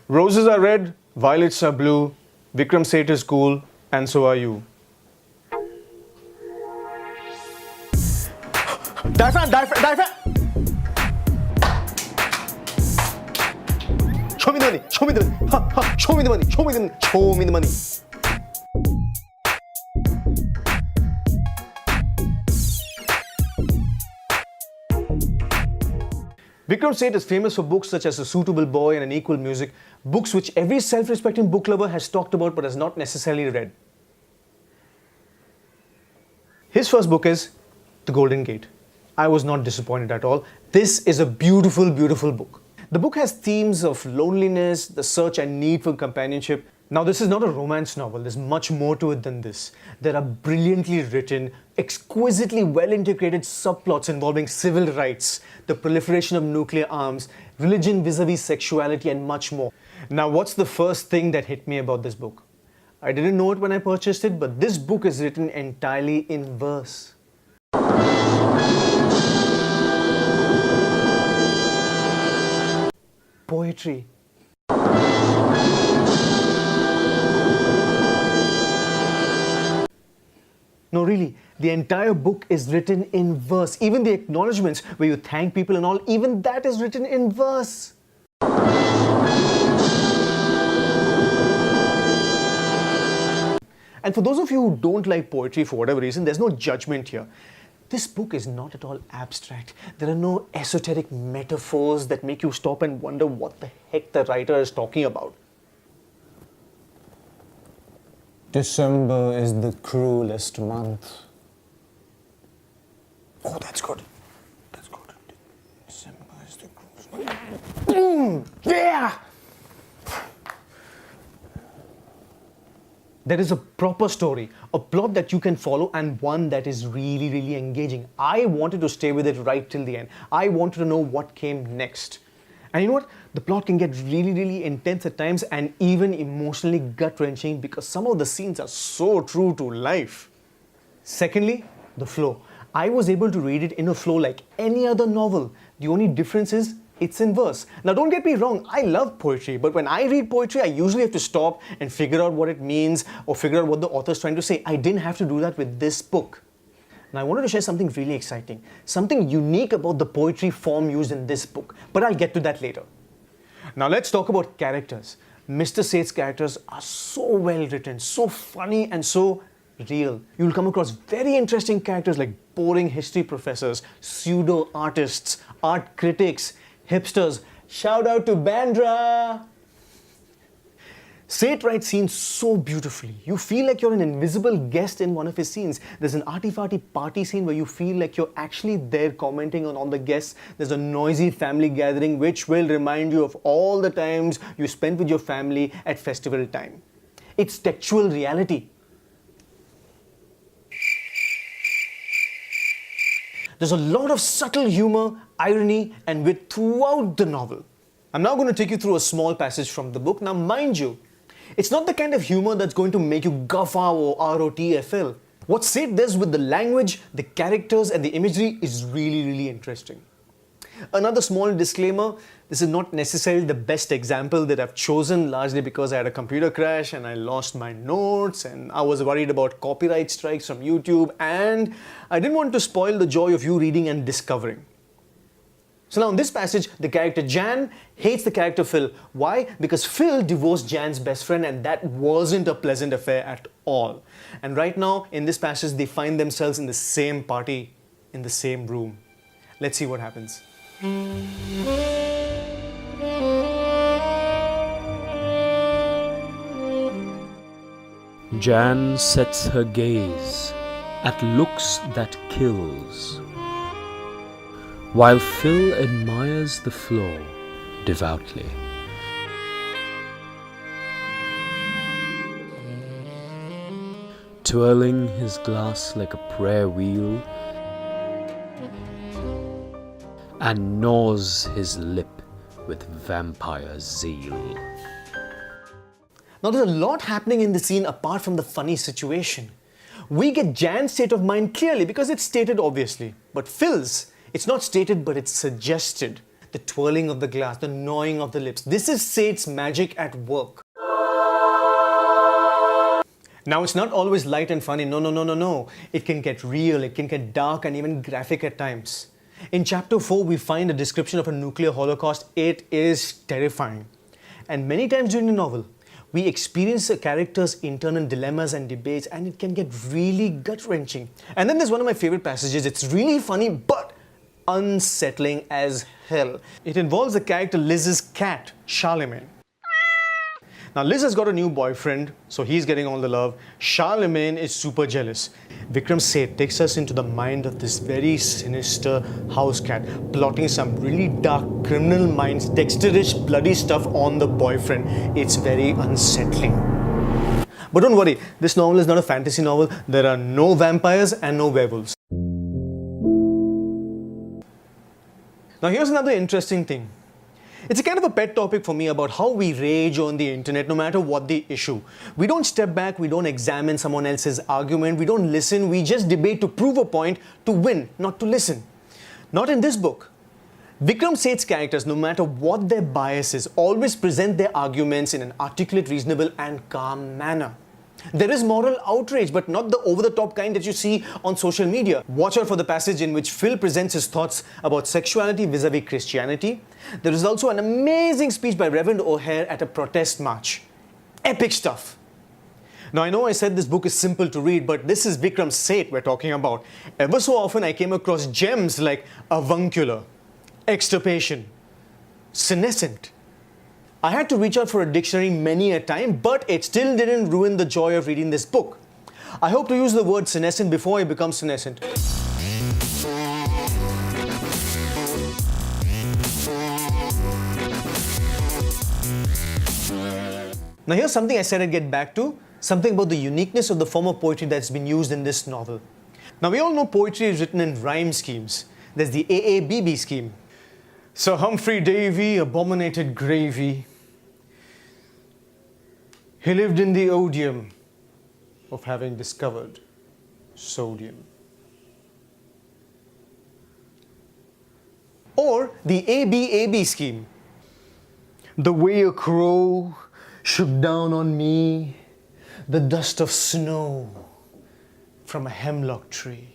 Roses are red, violets are blue, Vikram Seth is cool, and so are you. Die. Show me the money, show me the money, show me the money, show me the money. Vikram Seth is famous for books such as A Suitable Boy and An Equal Music, books which every self-respecting book lover has talked about but has not necessarily read. His first book is The Golden Gate. I was not disappointed at all. This is a beautiful, beautiful book. The book has themes of loneliness, the search and need for companionship. Now, this is not a romance novel. There's much more to it than this. There are brilliantly written, exquisitely well-integrated subplots involving civil rights, the proliferation of nuclear arms, religion vis-a-vis sexuality, and much more. Now, what's the first thing that hit me about this book? I didn't know it when I purchased it, but this book is written entirely in verse. Poetry. No, really, the entire book is written in verse. Even the acknowledgements where you thank people and all, even that is written in verse. And for those of you who don't like poetry for whatever reason, there's no judgment here. This book is not at all abstract. There are no esoteric metaphors that make you stop and wonder what the heck the writer is talking about. December is the cruelest month. Oh, that's good. That's good. December is the cruelest month. Yeah! There is a proper story, a plot that you can follow, and one that is really, really engaging. I wanted to stay with it right till the end. I wanted to know what came next. And you know what? The plot can get really, really intense at times and even emotionally gut-wrenching because some of the scenes are so true to life. Secondly, the flow. I was able to read it in a flow like any other novel. The only difference is it's in verse. Now, don't get me wrong, I love poetry, but when I read poetry, I usually have to stop and figure out what it means or figure out what the author is trying to say. I didn't have to do that with this book. Now, I wanted to share something really exciting, something unique about the poetry form used in this book, but I'll get to that later. Now, let's talk about characters. Mr. Seth's characters are so well written, so funny and so real. You'll come across very interesting characters like boring history professors, pseudo artists, art critics, hipsters. Shout out to Bandra! Seth writes scenes so beautifully. You feel like you're an invisible guest in one of his scenes. There's an arty-farty party scene where you feel like you're actually there commenting on all the guests. There's a noisy family gathering which will remind you of all the times you spent with your family at festival time. It's textual reality. There's a lot of subtle humor, irony, and wit throughout the novel. I'm now going to take you through a small passage from the book. Now, mind you, it's not the kind of humor that's going to make you guffaw or ROTFL. What Seth does with the language, the characters, and the imagery is really, really interesting. Another small disclaimer, this is not necessarily the best example that I've chosen, largely because I had a computer crash and I lost my notes and I was worried about copyright strikes from YouTube and I didn't want to spoil the joy of you reading and discovering. So now in this passage, the character Jan hates the character Phil. Why? Because Phil divorced Jan's best friend and that wasn't a pleasant affair at all. And right now, in this passage, they find themselves in the same party, in the same room. Let's see what happens. Jan sets her gaze at looks that kills, while Phil admires the floor devoutly. Twirling his glass like a prayer wheel, and gnaws his lip with vampire zeal. Now there's a lot happening in the scene apart from the funny situation. We get Jan's state of mind clearly because it's stated obviously, but Phil's, it's not stated but it's suggested. the twirling of the glass, the gnawing of the lips. This is Said's magic at work. Now, it's not always light and funny. No, no, no, no, no. It can get real, it can get dark and even graphic at times. In chapter 4, we find a description of a nuclear holocaust. It is terrifying. And many times during the novel, we experience a character's internal dilemmas and debates, and it can get really gut-wrenching. And then there's one of my favorite passages. It's really funny, but unsettling as hell. It involves the character Liz's cat, Charlemagne. Now, Liz has got a new boyfriend, so he's getting all the love. Charlemagne is super jealous. Vikram Seth takes us into the mind of this very sinister house cat, plotting some really dark criminal minds, dexterous, bloody stuff on the boyfriend. It's very unsettling. But don't worry, this novel is not a fantasy novel. There are no vampires and no werewolves. Now, here's another interesting thing. It's a kind of a pet topic for me about how we rage on the internet no matter what the issue. We don't step back, we don't examine someone else's argument, we don't listen, we just debate to prove a point, to win, not to listen. Not in this book. Vikram Seth's characters, no matter what their biases, always present their arguments in an articulate, reasonable and calm manner. There is moral outrage, but not the over-the-top kind that you see on social media. Watch out for the passage in which Phil presents his thoughts about sexuality vis-a-vis Christianity. There is also an amazing speech by Reverend O'Hare at a protest march. Epic stuff. Now, I know I said this book is simple to read, but this is Vikram Seth we're talking about. Ever so often I came across gems like avuncular, extirpation, senescent. I had to reach out for a dictionary many a time, but it still didn't ruin the joy of reading this book. I hope to use the word senescent before I become senescent. Now, here's something I said I'd get back to, something about the uniqueness of the form of poetry that's been used in this novel. Now, we all know poetry is written in rhyme schemes. There's the AABB scheme. Sir Humphrey Davy abominated gravy. He lived in the odium of having discovered sodium. Or the ABAB scheme. The way a crow shook down on me the dust of snow from a hemlock tree.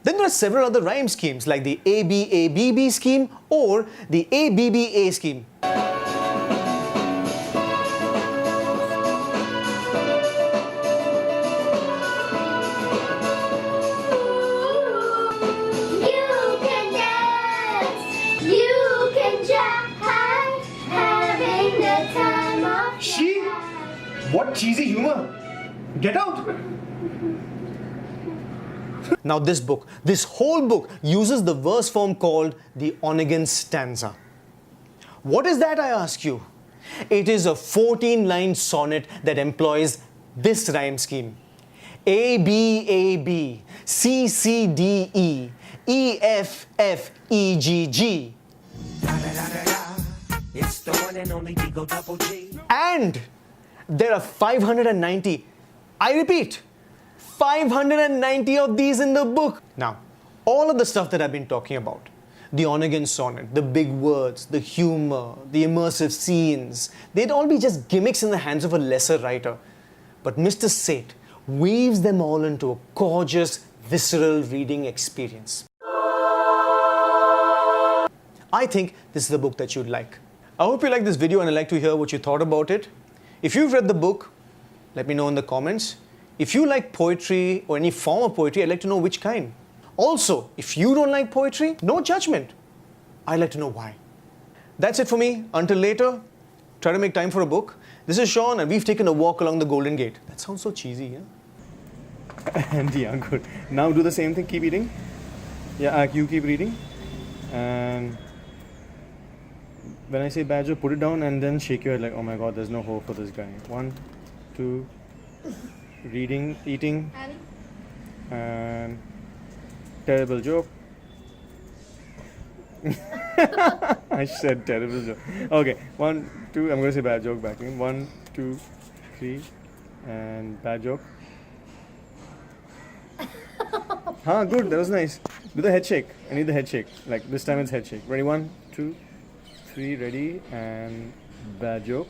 Then there are several other rhyme schemes like the ABABB scheme or the ABBA scheme. What cheesy humor! Get out! Now this whole book uses the verse form called the Onegin stanza. What is that, I ask you? It is a 14-line sonnet that employs this rhyme scheme. A, B, A, B, C, C, D, E, E, F, F, E, G, G. It's the one and only Digo Double G. And there are 590, I repeat, 590 of these in the book. Now, all of the stuff that I've been talking about, the Onegin sonnet, the big words, the humor, the immersive scenes, they'd all be just gimmicks in the hands of a lesser writer. But Mr. Seth weaves them all into a gorgeous, visceral reading experience. I think this is a book that you'd like. I hope you liked this video and I'd like to hear what you thought about it. If you've read the book, let me know in the comments. If you like poetry or any form of poetry, I'd like to know which kind. Also, if you don't like poetry, no judgment. I'd like to know why. That's it for me. Until later, try to make time for a book. This is Sean and we've taken a walk along the Golden Gate. That sounds so cheesy, yeah? And yeah, good. Now do the same thing, keep eating. Yeah, you keep reading. And when I say badger, put it down and then shake your head like, oh my god, there's no hope for this guy. 1, 2, reading, eating, and terrible joke. I said terrible joke. Okay, 1, 2, I'm going to say bad joke back in. 1, 2, 3, and bad joke. Good, that was nice. Do the head shake. I need the head shake. Like this time it's head shake. Ready? 1, 2, 3. Ready and bad joke.